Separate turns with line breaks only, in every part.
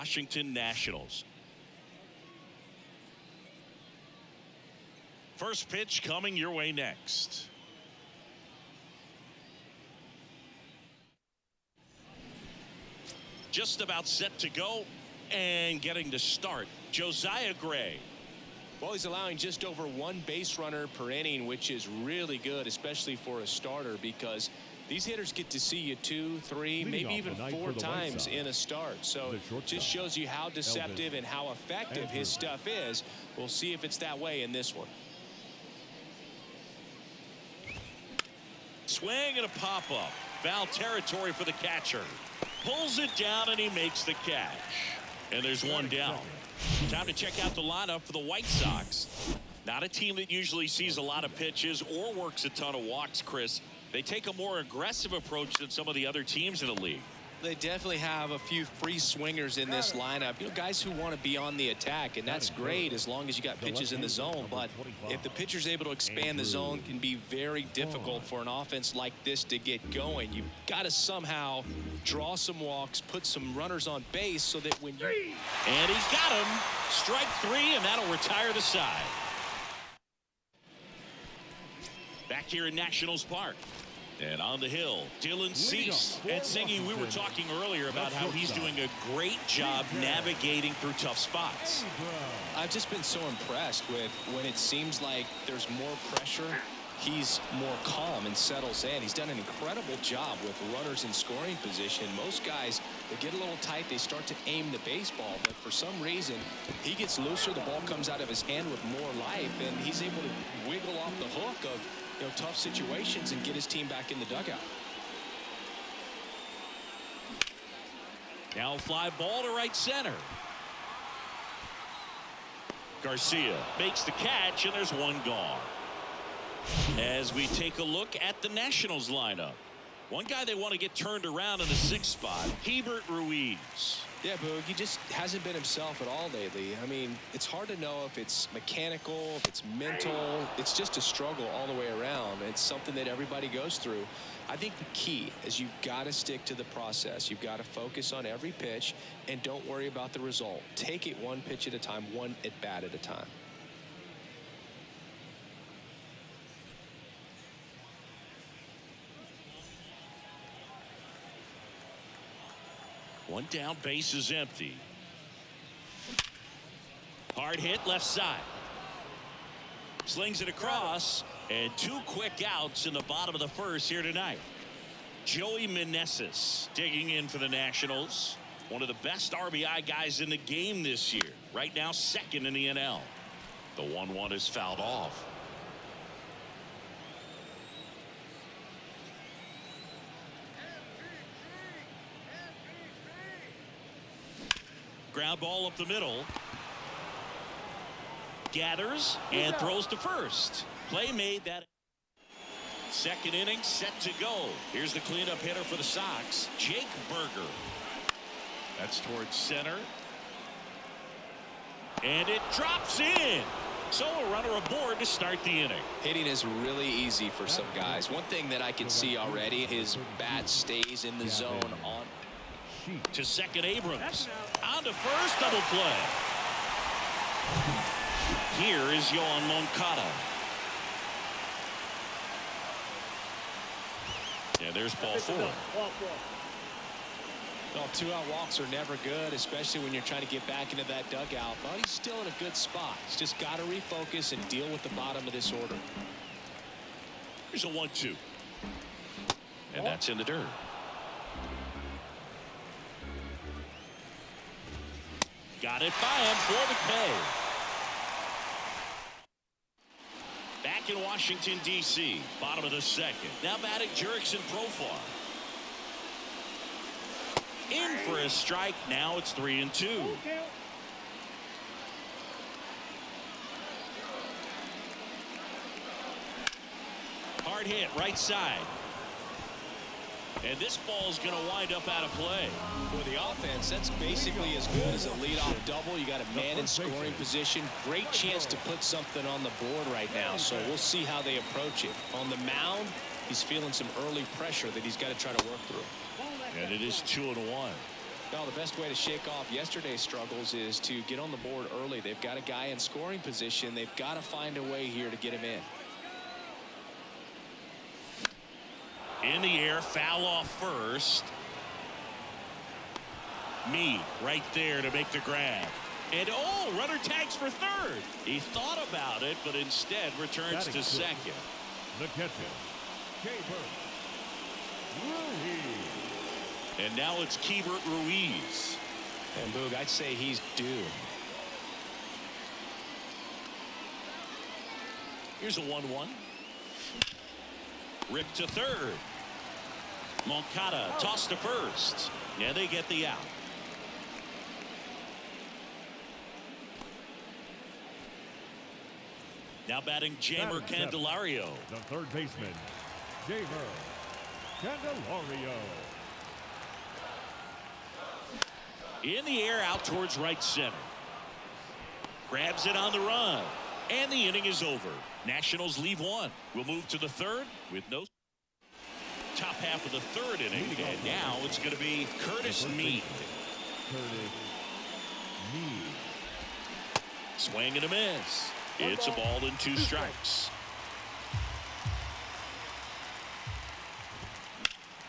Washington Nationals. First pitch coming your way next. Just about set to go and getting to start, Josiah Gray.
Well, he's allowing just over one base runner per inning, which is really good, especially for a starter, because these hitters get to see you 2, 3, maybe even 4 times in a start. So it just shows you how deceptive and how effective his stuff is. We'll see if it's that way in this one.
Swing and a pop-up. Foul territory for the catcher. Pulls it down and he makes the catch. And there's one down. Time to check out the lineup for the White Sox. Not a team that usually sees a lot of pitches or works a ton of walks, Chris. They take a more aggressive approach than some of the other teams in the league.
They definitely have a few free swingers in this lineup. You know, guys who want to be on the attack, and that's great as long as you got pitches in the zone. But if the pitcher's able to expand the zone, it can be very difficult for an offense like this to get going. You've got to somehow draw some walks, put some runners on base so that when you...
And he's got him. Strike 3, and that'll retire the side. Back here in Nationals Park. And on the hill, Dylan Cease. And Singy, we were talking earlier about how he's doing a great job navigating through tough spots.
I've just been so impressed with when it seems like there's more pressure, he's more calm and settles in. He's done an incredible job with runners in scoring position. Most guys, they get a little tight, they start to aim the baseball, but for some reason, he gets looser, the ball comes out of his hand with more life, and he's able to wiggle off the hook of tough situations and get his team back in the dugout.
Now fly ball to right center. Garcia makes the catch, and there's one gone. As we take a look at the Nationals lineup, one guy they want to get turned around in the 6th spot, Rebirth Ruiz.
Yeah, Boog, he just hasn't been himself at all lately. I mean, it's hard to know if it's mechanical, if it's mental. It's just a struggle all the way around. It's something that everybody goes through. I think the key is you've got to stick to the process. You've got to focus on every pitch and don't worry about the result. Take it one pitch at a time, one at bat at a time.
One down, base is empty. Hard hit left side. Slings it across, and 2 quick outs in the bottom of the 1st here tonight. Joey Meneses digging in for the Nationals. One of the best RBI guys in the game this year. Right now 2nd in the NL. The 1-1 is fouled off. Ground ball up the middle. Gathers and throws to first. Play made. That 2nd inning set to go. Here's the cleanup hitter for the Sox, Jake Berger. That's towards center. And it drops in. So a runner aboard to start the inning.
Hitting is really easy for some guys. One thing that I can see already, his bat stays in the zone on.
To second, Abrams. On to first, double play. Here is Yohan Moncada. And there's ball 4.
Well, 2-out walks are never good, especially when you're trying to get back into that dugout. But he's still in a good spot. He's just got to refocus and deal with the bottom of this order.
Here's a 1-2. And that's in the dirt. Got it by him for the K. Back in Washington, D.C., bottom of the 2nd. Now batting Jurickson Profar. In for a strike. Now it's 3-2. Hard hit right side. And this ball is going to wind up out of play.
For the offense, that's basically as good as a leadoff double. You got a man in scoring position. Great chance to put something on the board right now. So we'll see how they approach it. On the mound, he's feeling some early pressure that he's got to try to work through.
And it is 2-1.
Well, the best way to shake off yesterday's struggles is to get on the board early. They've got a guy in scoring position. They've got to find a way here to get him in.
In the air, foul off first. Meade right there to make the grab. And runner tags for third. He thought about it, but instead returns to second.
The catcher, Rebirth.
And now it's Keibert Ruiz.
And Boog, I'd say he's due.
Here's a 1-1. Ripped to third. Moncada tossed to first. Yeah, they get the out. Now batting Jeimer Candelario.
The third baseman, Jeimer Candelario.
In the air, out towards right center. Grabs it on the run. And the inning is over. Nationals leave one. We'll move to the third with no top half of the third inning. And now it's going to be Curtis Meade.
Curtis Meade.
Swing and a miss. It's a ball and 2 strikes.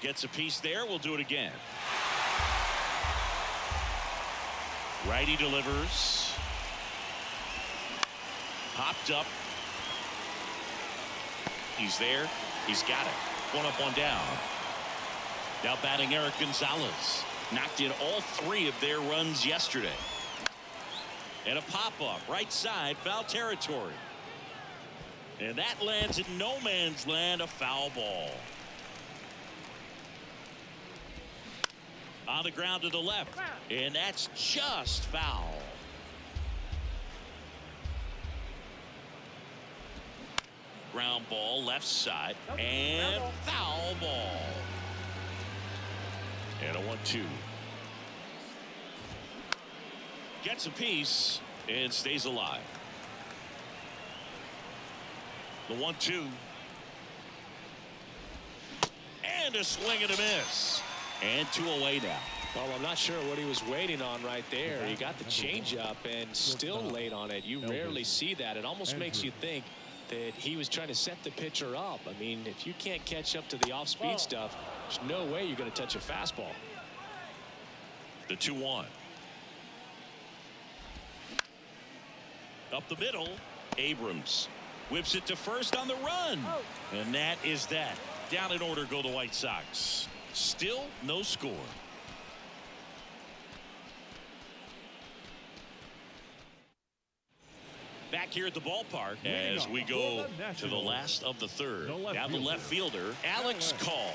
Gets a piece there. We'll do it again. Righty delivers. Popped up. He's there. He's got it. 1 up, 1 down. Now batting Eric Gonzalez. Knocked in all 3 of their runs yesterday. And a pop-up right side, foul territory. And that lands in no man's land, a foul ball. On the ground to the left, and that's just foul. Ground ball left side, and foul ball. And a 1-2. Gets a piece and stays alive. The 1-2. And a swing and a miss. And 2 away now.
Well, I'm not sure what he was waiting on right there. He got the changeup and still late on it. You rarely see that. It almost makes you think that he was trying to set the pitcher up. I mean, if you can't catch up to the off-speed stuff, there's no way you're going to touch a fastball.
The 2-1. Up the middle, Abrams whips it to first on the run. And that is that. Down in order go the White Sox. Still no score. Back here at the ballpark as we go to the last of the third. Now the left fielder, Alex Call.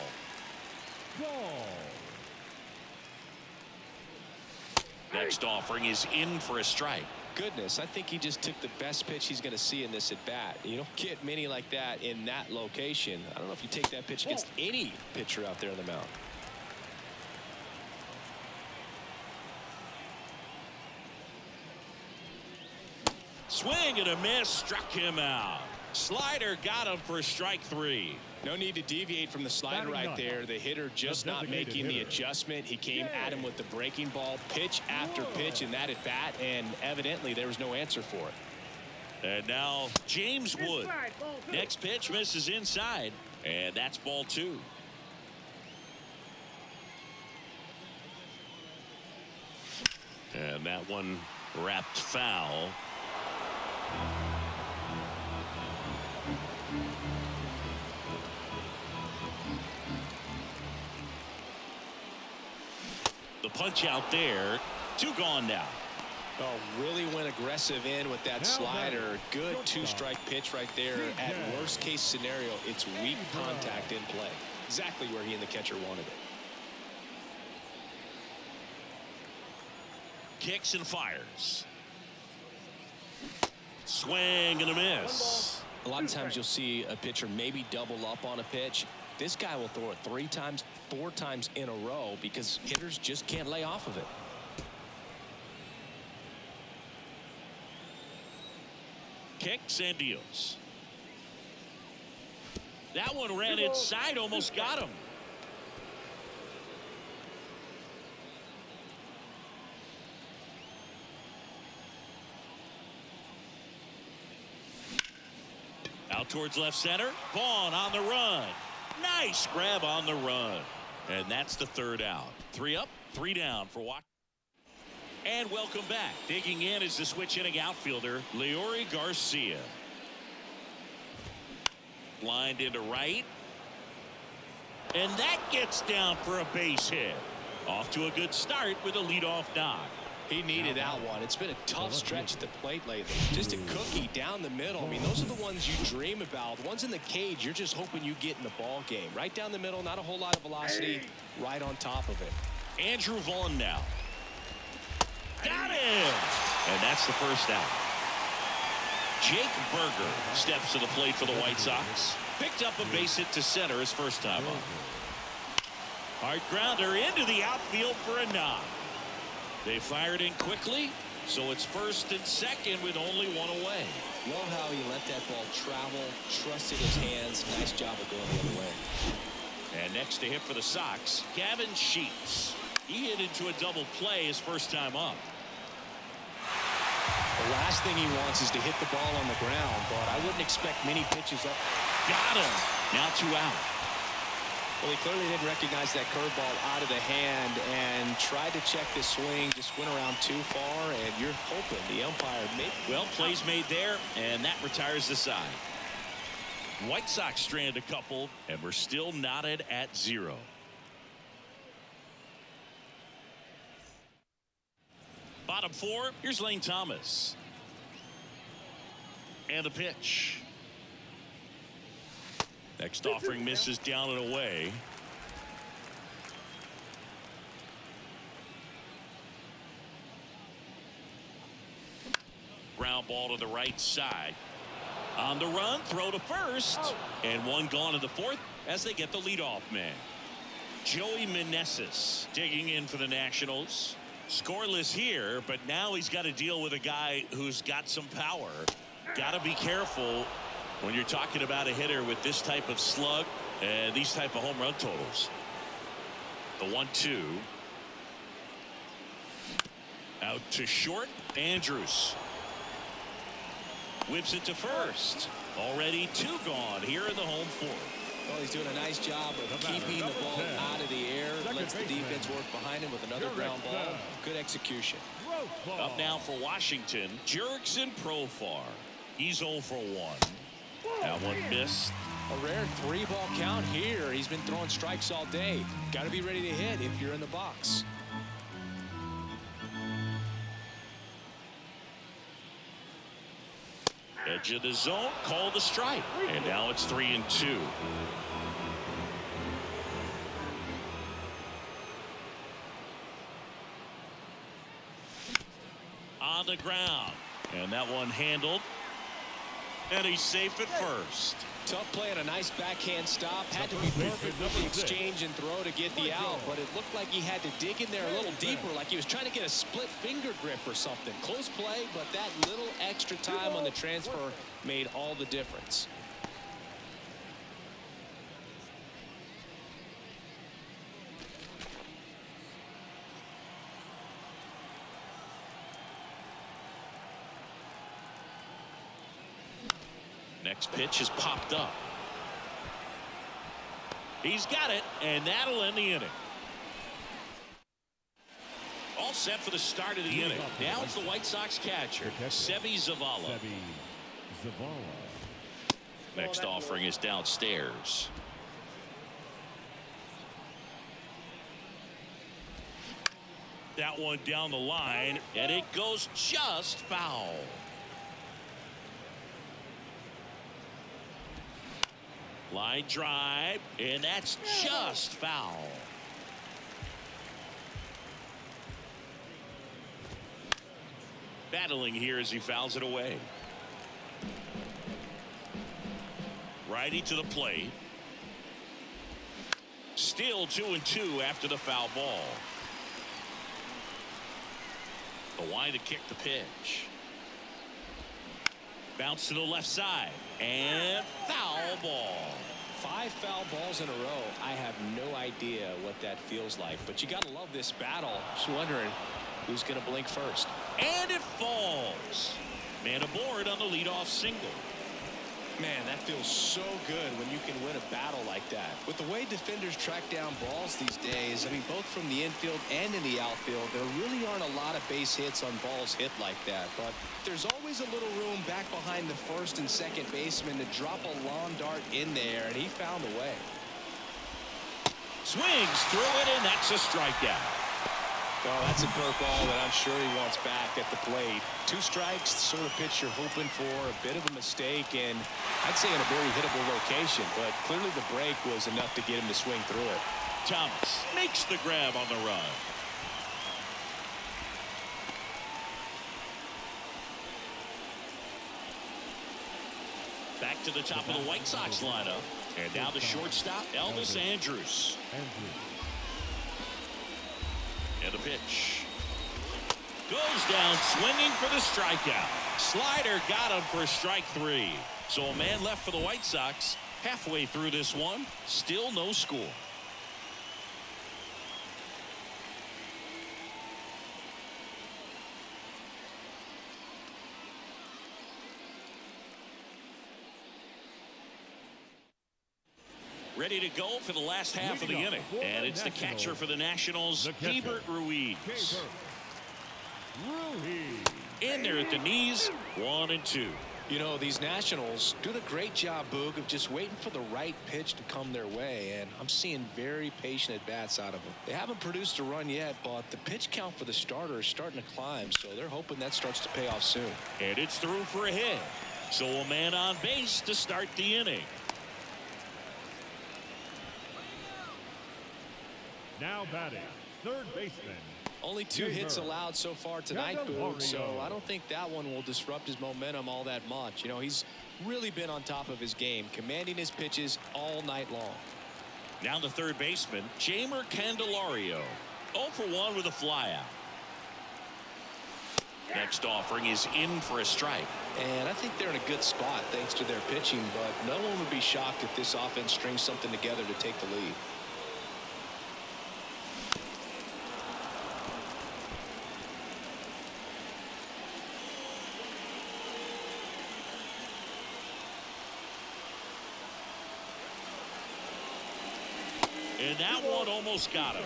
Next offering is in for a strike.
Goodness, I think he just took the best pitch he's going to see in this at bat. You don't get many like that in that location. I don't know if you take that pitch against any pitcher out there on the mound.
Swing and a miss, struck him out. Slider got him for strike 3.
No need to deviate from the slider right there. The hitter just not making the adjustment. He came at him with the breaking ball, pitch after pitch in that at bat, and evidently there was no answer for it.
And now James Wood. Next pitch misses inside, and that's ball 2. And that one wrapped foul. The punch out there. 2 gone now.
Oh, really went aggressive in with that slider. Good 2-strike pitch right there. At worst case scenario, it's weak contact in play. Exactly where he and the catcher wanted it.
Kicks and fires. Swing and a miss.
A lot of times you'll see a pitcher maybe double up on a pitch. This guy will throw it 3 times, 4 times in a row because hitters just can't lay off of it.
Kicks and deals. That one ran inside, almost got him. Out towards left center. Vaughn on the run. Nice grab on the run. And that's the third out. 3 up, 3 down for Washington. And welcome back. Digging in is the switch inning outfielder, Leury Garcia. Lined into right. And that gets down for a base hit. Off to a good start with a leadoff knock.
He needed that one. It's been a tough stretch at the plate lately. Just a cookie down the middle. I mean, those are the ones you dream about. The ones in the cage, you're just hoping you get in the ball game. Right down the middle, not a whole lot of velocity, right on top of it.
Andrew Vaughn now. Got him! And that's the first out. Jake Berger steps to the plate for the White Sox. Picked up a base hit to center his first time up. Hard grounder into the outfield for a knock. They fired in quickly, so it's first and second with only one away.
Love how he let that ball travel, trusted his hands. Nice job of going the other way.
And next to hit for the Sox, Gavin Sheets. He hit into a double play his first time up.
The last thing he wants is to hit the ball on the ground, but I wouldn't expect many pitches up.
Got him. Now 2 out.
Well, he clearly didn't recognize that curveball out of the hand and tried to check the swing, just went around too far, and you're hoping the umpire made.
Well, plays made there, and that retires the side. White Sox strand a couple, and we're still knotted at 0. Bottom 4, here's Lane Thomas. And the pitch. Next offering misses down and away. Ground ball to the right side. On the run, throw to first. And one gone in the fourth as they get the leadoff man. Joey Meneses digging in for the Nationals. Scoreless here, but now he's got to deal with a guy who's got some power. Got to be careful when you're talking about a hitter with this type of slug and these type of home run totals. The 1-2. Out to short. Andrews whips it to first. Already 2 gone here in the home 4th.
Well, he's doing a nice job of keeping the ball out of the air. Lets the defense work behind him with another ground ball. Good execution.
Up now for Washington, Jurickson Profar. He's 0 for 1. That one missed.
A rare 3-ball count here. He's been throwing strikes all day. Got to be ready to hit if you're in the box.
Edge of the zone, called a strike. And now it's 3-2. On the ground. And that one handled. And he's safe at first.
Tough play and a nice backhand stop. Had to be perfect with the exchange and throw to get the out, but it looked like he had to dig in there a little deeper, like he was trying to get a split finger grip or something. Close play, but that little extra time on the transfer made all the difference.
Next pitch is popped up. He's got it, and that'll end the inning. All set for the start of the inning. Now it's the White Sox catcher, Seby Zavala. Next offering is downstairs. That one down the line, and it goes just foul. Line drive, and that's just foul. Battling here as he fouls it away. Righty to the plate. Still 2-2 after the foul ball. The line to kick the pitch. Bounce to the left side. And foul ball.
5 foul balls in a row. I have no idea what that feels like, but you got to love this battle. Just wondering who's going to blink first.
And it falls. Man aboard on the leadoff single.
Man, that feels so good when you can win a battle like that. With the way defenders track down balls these days, I mean, both from the infield and in the outfield, there really aren't a lot of base hits on balls hit like that. But there's always a little room back behind the first and second baseman to drop a lawn dart in there, and he found a way.
Swings through it, and that's a strikeout.
Oh, that's a curveball that I'm sure he wants back at the plate. 2 strikes, the sort of pitch you're hoping for, a bit of a mistake, and I'd say in a very hittable location, but clearly the break was enough to get him to swing through it.
Thomas makes the grab on the run. Back to the top of the White Sox lineup, and now the shortstop, Elvis Andrus. And a pitch. Goes down swinging for the strikeout. Slider got him for strike 3. So a man left for the White Sox. Halfway through this one, still no score. Ready to go for the last half of the inning. And it's the catcher for the Nationals, Rebirth Ruiz. In there at the knees, 1-2.
You know, these Nationals doing a great job, Boog, of just waiting for the right pitch to come their way, and I'm seeing very patient at-bats out of them. They haven't produced a run yet, but the pitch count for the starter is starting to climb, so they're hoping that starts to pay off soon.
And it's through for a hit. So a man on base to start the inning.
Now batting, third baseman.
Only 2 hits allowed so far tonight, Boog, so I don't think that one will disrupt his momentum all that much. You know, he's really been on top of his game, commanding his pitches all night long.
Now the third baseman, Jeimer Candelario. 0 for 1 with a flyout. Next offering is in for a strike.
And I think they're in a good spot thanks to their pitching, but no one would be shocked if this offense strings something together to take the lead.
And that one almost got him.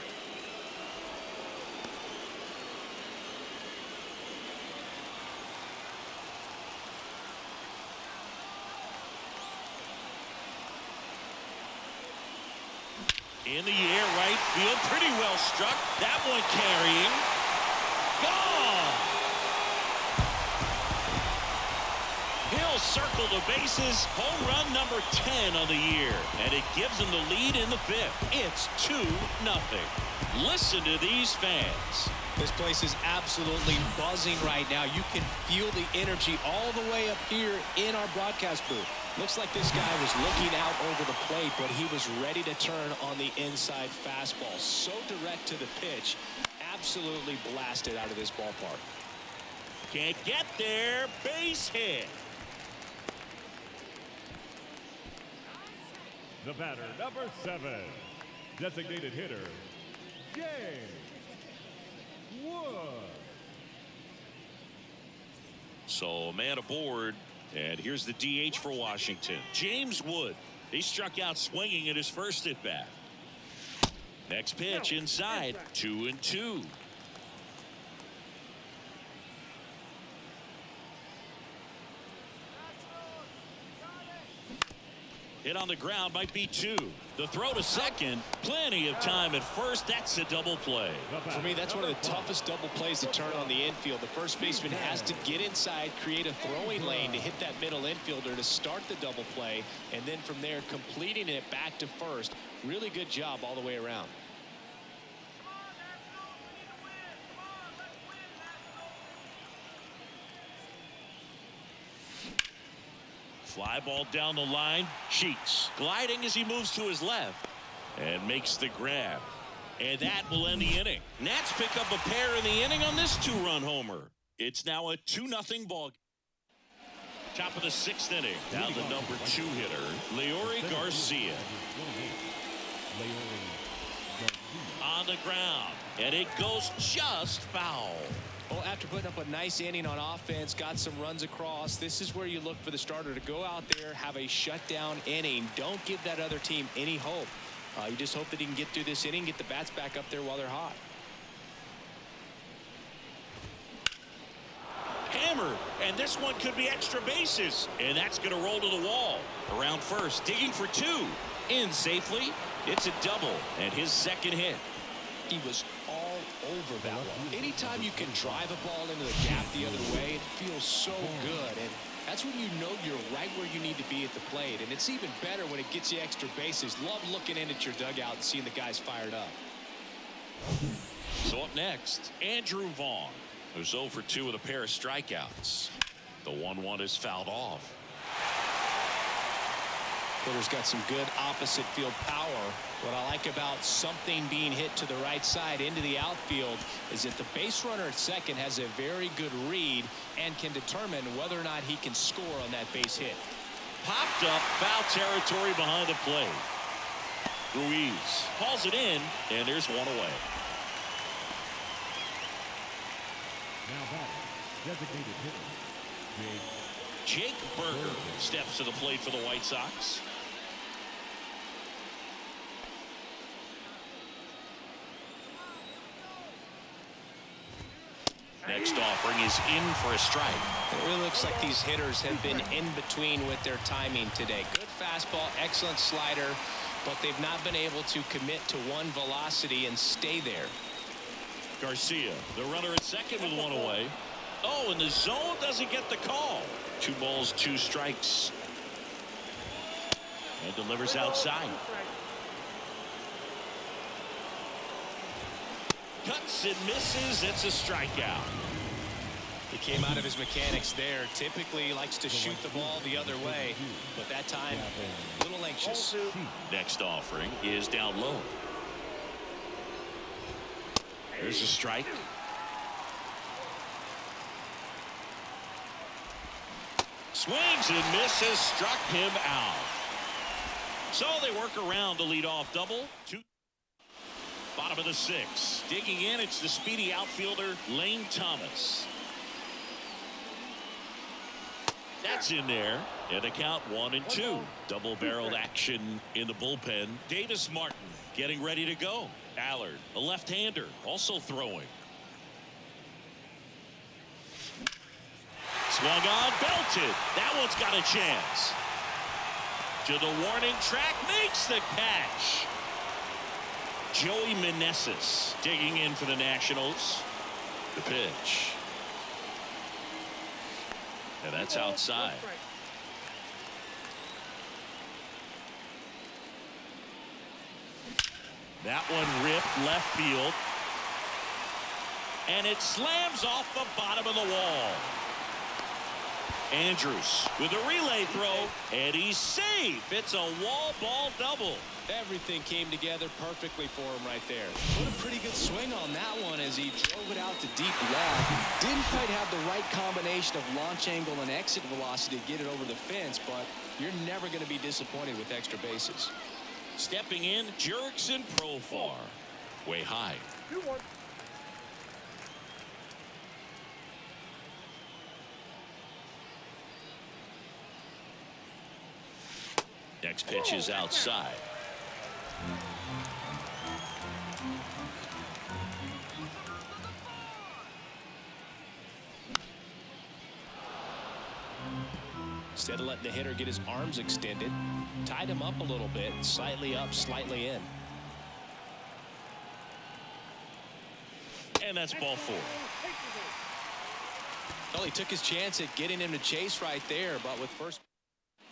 In the air, right field, pretty well struck. That one carrying. Gone. He'll circle the bases. Home run number 10 on the year. And it gives him the lead in the 5th. It's 2-0. Listen to these fans.
This place is absolutely buzzing right now. You can feel the energy all the way up here in our broadcast booth. Looks like this guy was looking out over the plate, but he was ready to turn on the inside fastball. So direct to the pitch. Absolutely blasted out of this ballpark.
Can't get there. Base hit.
The batter, number 7, designated hitter, James Wood.
So man aboard, and here's the DH for Washington, James Wood. He struck out swinging at his first at bat. Next pitch inside, 2-2. Hit on the ground, might be 2. The throw to second, plenty of time at first. That's a double play.
For me, that's one of the toughest double plays to turn on the infield. The first baseman has to get inside, create a throwing lane to hit that middle infielder to start the double play, and then from there completing it back to first. Really good job all the way around.
Fly ball down the line. Sheets gliding as he moves to his left and makes the grab. And that will end the inning. Nats pick up a pair in the inning on this 2-run homer. It's now a 2-0 ball. Top of the 6th inning. Now the number 2 hitter, Leury Garcia. On the ground. And it goes just foul.
Well, after putting up a nice inning on offense, got some runs across, this is where you look for the starter to go out there, have a shutdown inning. Don't give that other team any hope. You just hope that he can get through this inning, get the bats back up there while they're hot.
Hammered, and this one could be extra bases, and that's going to roll to the wall. Around first, digging for two. In safely. It's a double, and his second hit.
He was all over that one. Anytime you can drive a ball into the gap the other way, it feels so good. And that's when you know you're right where you need to be at the plate. And it's even better when it gets you extra bases. Love looking in at your dugout and seeing the guys fired up.
So up next, Andrew Vaughn, who's 0 for 2 with a pair of strikeouts. The 1-1 is fouled off.
Hitter's got some good opposite field power. What I like about something being hit to the right side into the outfield is that the base runner at second has a very good read and can determine whether or not he can score on that base hit.
Popped up, foul territory behind the plate. Ruiz hauls it in, and there's one away.
Now batting, designated hitter,
Jake Berger steps to the plate for the White Sox. Next offering is in for a strike.
It really looks like these hitters have been in between with their timing today. Good fastball, excellent slider, but they've not been able to commit to one velocity and stay there.
Garcia, the runner at second with one away. Oh, and the zone doesn't get the call. 2 balls, 2 strikes. And delivers outside. Cuts and misses. It's a strikeout.
He came out of his mechanics there. Typically he likes to shoot the ball the other way, but that time a little anxious.
Next offering is down low. There's a strike. Swings and misses, struck him out. So they work around the leadoff double. Bottom of the 6th. Digging in, it's the speedy outfielder, Lane Thomas. That's in there. And the count 1-2. Double-barreled action in the bullpen. Davis Martin getting ready to go. Allard, a left-hander, also throwing. Swung on, belted. That one's got a chance. To the warning track, makes the catch. Joey Meneses digging in for the Nationals. The pitch. And that's outside. That one ripped left field. And it slams off the bottom of the wall. Andrews with a relay throw, and he's safe. It's a wall ball double.
Everything came together perfectly for him right there. What a pretty good swing on that one as he drove it out to deep left. Didn't quite have the right combination of launch angle and exit velocity to get it over the fence, but you're never going to be disappointed with extra bases.
Stepping in, Jurickson Profar. Way high. Next pitch is outside.
Instead of letting the hitter get his arms extended, tied him up a little bit, slightly up, slightly in.
And that's ball 4.
Well, he took his chance at getting him to chase right there, but with first.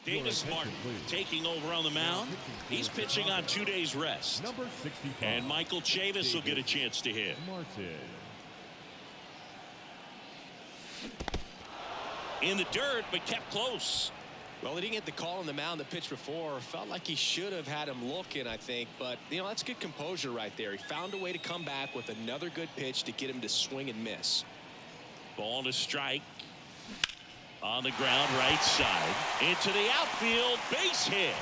Davis Martin taking over on the mound. He's pitching on 2 days rest.
number 65.
And Michael Chavis will get a chance to hit.
Martin.
In the dirt, but kept close.
Well, he didn't get the call on the mound the pitch before. Felt like he should have had him looking, I think. But, you know, that's good composure right there. He found a way to come back with another good pitch to get him to swing and miss.
Ball to strike. On the ground, right side. Into the outfield, base hit.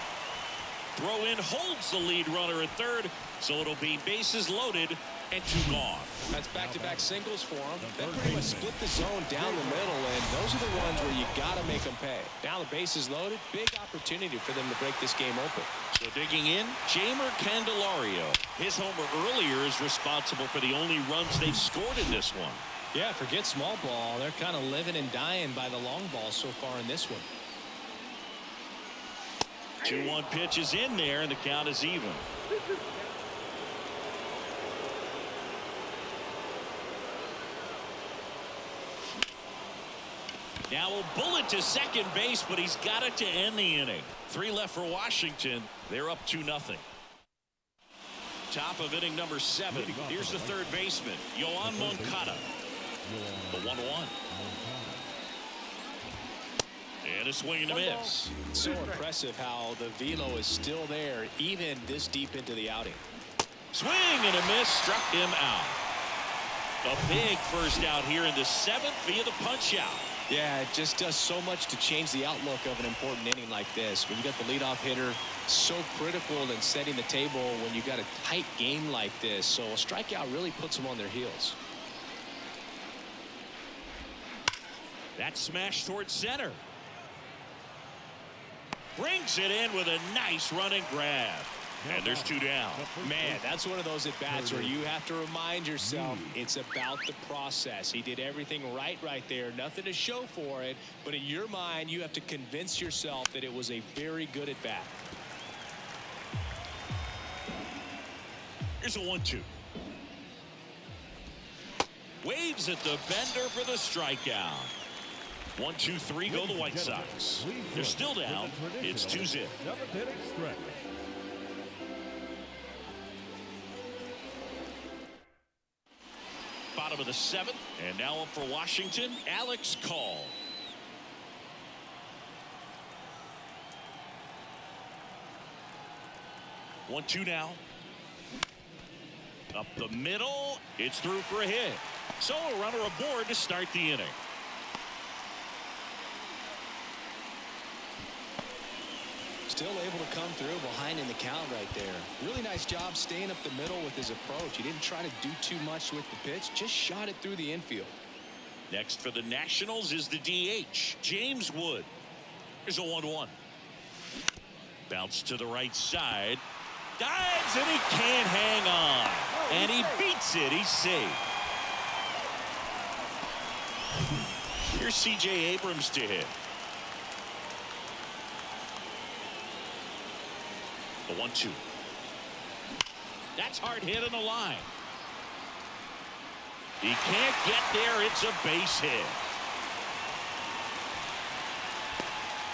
Throw in holds the lead runner at third, so it'll be bases loaded And 2 gone.
That's back-to-back singles for him. They pretty much split the zone down the middle, and those are the ones where you got to make them pay. Now the base is loaded. Big opportunity for them to break this game open.
So digging in, Jamer Candelario. His homer earlier is responsible for the only runs they've scored in this one.
Yeah, forget small ball. They're kind of living and dying by the long ball so far in this one.
2-1 pitch is in there, and the count is even. Now a bullet to second base, but he's got it to end the inning. 3 left for Washington. They're up 2-0. Top of inning number 7. Here's the third baseman, Yoan Moncada. The 1-1. And a swing and a miss.
So impressive how the velo is still there even this deep into the outing.
Swing and a miss, struck him out. A big first out here in the 7th via the punch out.
Yeah, it just does so much to change the outlook of an important inning like this. When you got the leadoff hitter, so critical in setting the table when you got a tight game like this. So a strikeout really puts them on their heels.
That smash towards center. Brings it in with a nice running grab. And there's 2 down.
Man, that's one of those at-bats where you have to remind yourself it's about the process. He did everything right there. Nothing to show for it. But in your mind, you have to convince yourself that it was a very good at-bat.
Here's a 1-2. Waves at the bender for the strikeout. 1-2-3 go the White Sox. They're still down. It's 2-0. Bottom of the 7th, and now up for Washington, Alex Call. 1-2 now. Up the middle, it's through for a hit. So a runner aboard to start the inning.
Still able to come through behind in the count right there. Really nice job staying up the middle with his approach. He didn't try to do too much with the pitch, just shot it through the infield.
Next for the Nationals is the DH, James Wood. Here's a 1-1. Bounce to the right side. Dives, and he can't hang on. And he beats it. He's safe. Here's C.J. Abrams to hit. The 1-2. That's hard hit on the line. He can't get there. It's a base hit.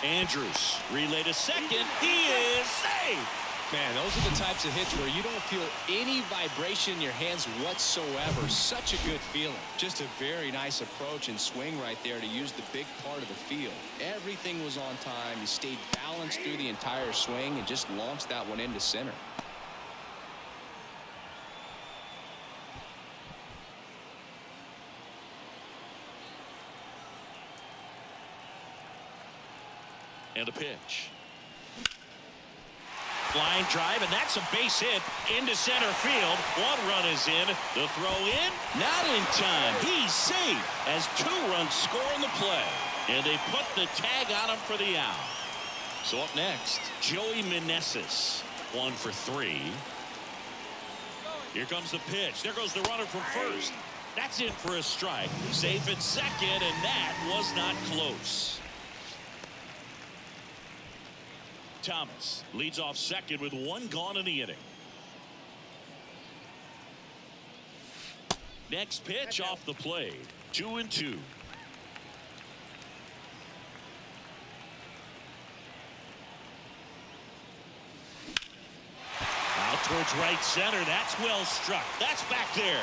Andrews relay to second. He is safe.
Man, those are the types of hits where you don't feel any vibration in your hands whatsoever. Such a good feeling. Just a very nice approach and swing right there to use the big part of the field. Everything was on time. He stayed balanced through the entire swing and just launched that one into center.
And a pitch. Line drive, and that's a base hit into center field. 1 run is in. The throw in, not in time. He's safe as 2 runs score on the play. And they put the tag on him for the out. So up next, Joey Meneses. 1 for 3. Here comes the pitch. There goes the runner from first. That's in for a strike. Safe at second, and that was not close. Thomas leads off second with 1 gone in the inning. Next pitch off the plate. 2-2. Out towards right center. That's well struck. That's back there.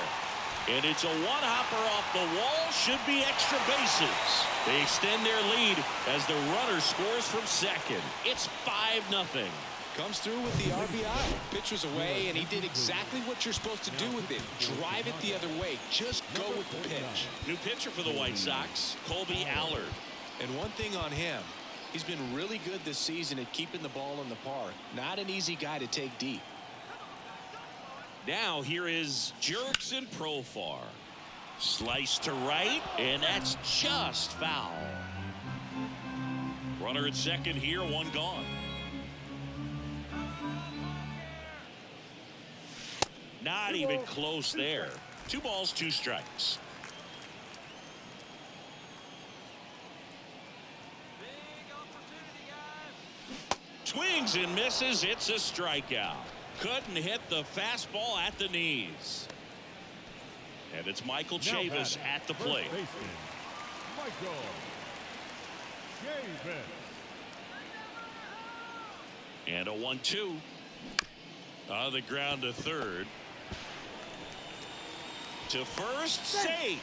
And it's a 1-hopper off the wall. Should be extra bases. They extend their lead as the runner scores from second. It's 5-0.
Comes through with the RBI. Pitch was away, and he did exactly what you're supposed to do with it. Drive it the other way. Just go with the pitch.
New pitcher for the White Sox, Colby Allard.
And one thing on him, he's been really good this season at keeping the ball in the park. Not an easy guy to take deep.
Now here is Jurickson Profar. Slice to right, and that's just foul. Runner at second here, one gone. Not even close there. 2 balls, 2 strikes. Swings and misses. It's a strikeout. Couldn't hit the fastball at the knees. And it's Michael Chavis at the plate.
Michael Chavis.
And a 1-2. On the ground to third. To first, safe.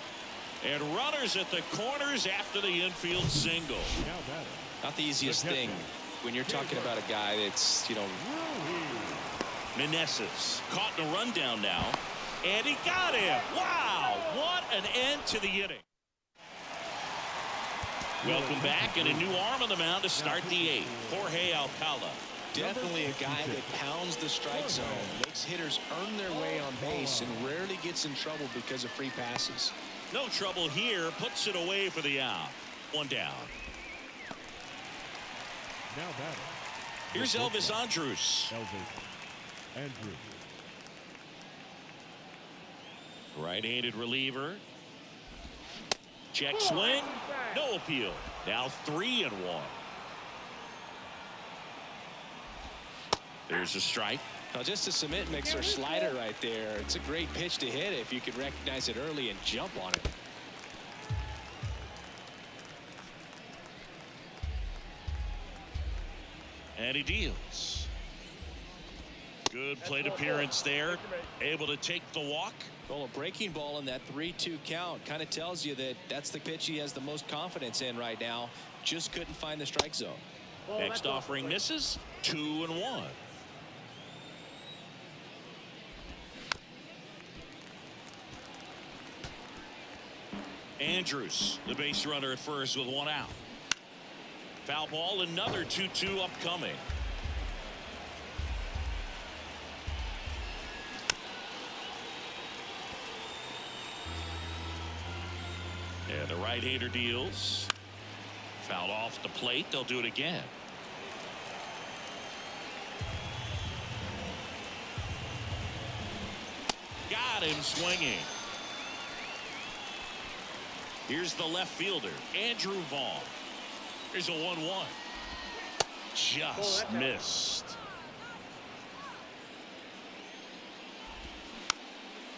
And runners at the corners after the infield single.
Not the easiest thing when you're talking about a guy that's,
Meneses caught in a rundown now. And he got him. Wow, what an end to the inning. Welcome back, and a new arm on the mound to start the 8th. Jorge Alcala.
Definitely a guy that pounds the strike zone, makes hitters earn their way on base, and rarely gets in trouble because of free passes.
No trouble here, puts it away for the out. 1 down.
Now batting.
Here's Elvis Andrus.
Andrews.
Right-handed reliever. Check swing. No appeal. Now 3-1. There's a strike.
Now just a cement mixer slider right there. It's a great pitch to hit if you could recognize it early and jump on it.
And he deals. Good plate appearance there. Able to take the walk.
Well, a breaking ball in that 3-2 count kind of tells you that that's the pitch he has the most confidence in right now. Just couldn't find the strike zone.
Next offering misses. 2-1. Andrus, the base runner at first with 1 out. Foul ball, another 2-2 upcoming. And the right-hander deals. Fouled off the plate. They'll do it again. Got him swinging. Here's the left fielder, Andrew Vaughn. Here's a 1-1. Just missed.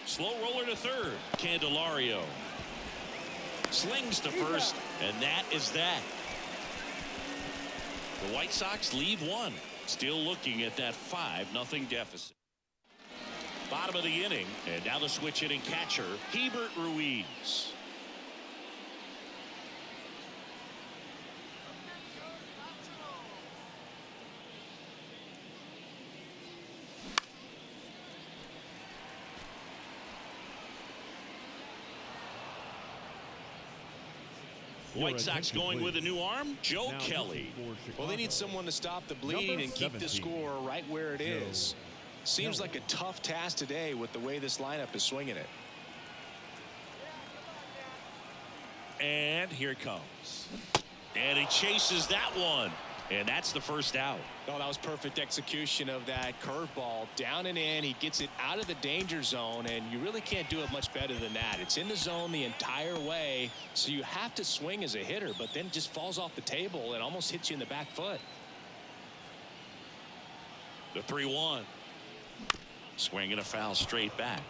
Slow roller to third. Candelario slings to first, and that is that. The White Sox lead 1. Still looking at that 5-0 deficit. Bottom of the inning, and now the switch hitting catcher, Hebert Ruiz. White Sox going with a new arm, Joe Kelly.
Well, they need someone to stop the bleed and keep the score right where it is. Seems like a tough task today with the way this lineup is swinging it.
And here it comes. And he chases that one. And that's the first out.
Oh, that was perfect execution of that curveball. Down and in. He gets it out of the danger zone, and you really can't do it much better than that. It's in the zone the entire way, so you have to swing as a hitter, but then it just falls off the table and almost hits you in the back foot.
The 3-1. Swinging a foul straight back.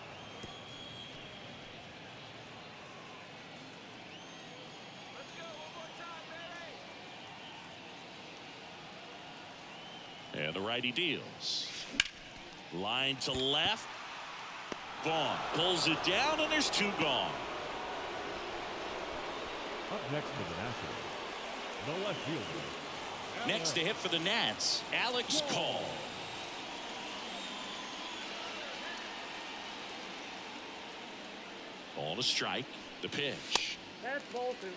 And the righty deals. Line to left. Vaughn pulls it down, and there's 2 gone.
Up next for the Nationals, the left fielder.
Next to hit for the Nats, Alex Call. Ball to strike. The pitch.
That's Bolton.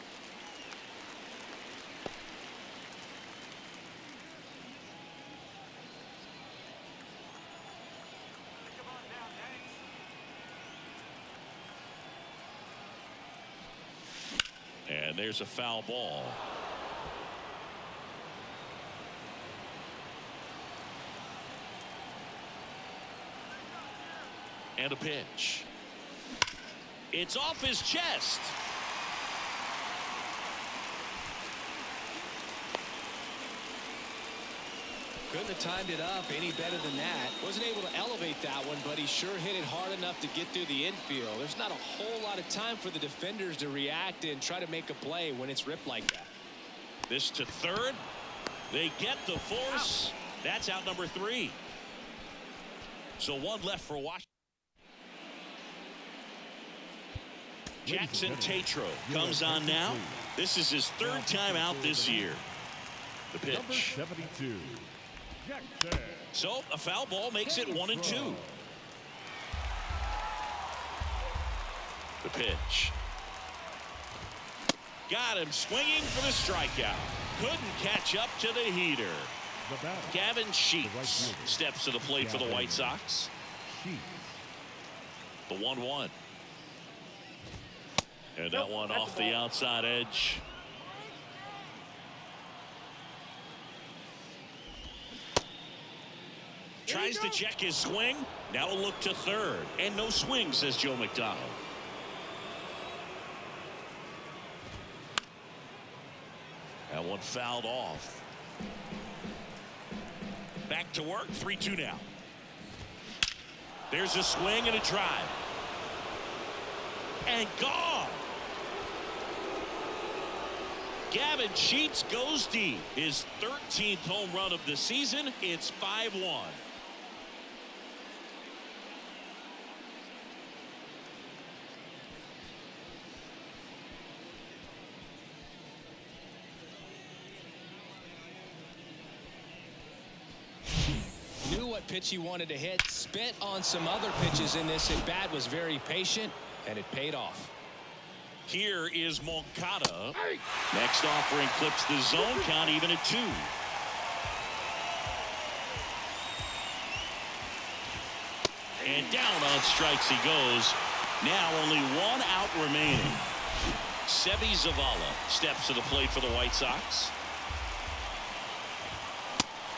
there's a foul ball. And a pitch. It's off his chest.
Couldn't have timed it up any better than that. Wasn't able to elevate that one, but he sure hit it hard enough to get through the infield. There's not a whole lot of time for the defenders to react and try to make a play when it's ripped like that.
This to third. They get the force. That's out number 3. So one left for Washington. Jackson Tatro comes on now. This is his 3rd time out this year. The pitch.
Number 72. Jackson.
So a foul ball makes it 1-2. The pitch. Got him swinging for the strikeout. Couldn't catch up to the heater.
The batter.
Gavin Sheets steps to the plate for the White Sox.
Sheets.
The 1-1. And that one off the outside edge. Tries to check his swing. Now a look to third. And no swing, says Joe McDonald. That one fouled off. Back to work. 3-2 now. There's a swing and a drive. And gone. Gavin Sheets goes deep. His 13th home run of the season. It's 5-1.
Knew what pitch he wanted to hit. Spent on some other pitches in this at bat. Was very patient, and it paid off.
Here is Moncada. Next offering clips the zone count even at 2. And down on strikes he goes. Now only 1 out remaining. Sebi Zavala steps to the plate for the White Sox.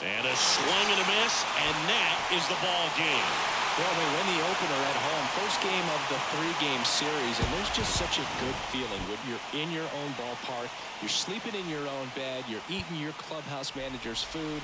And a swing and a miss, and that is the ball game.
Well, they win the opener at home. First game of the 3-game series, and there's just such a good feeling when you're in your own ballpark. You're sleeping in your own bed. You're eating your clubhouse manager's food.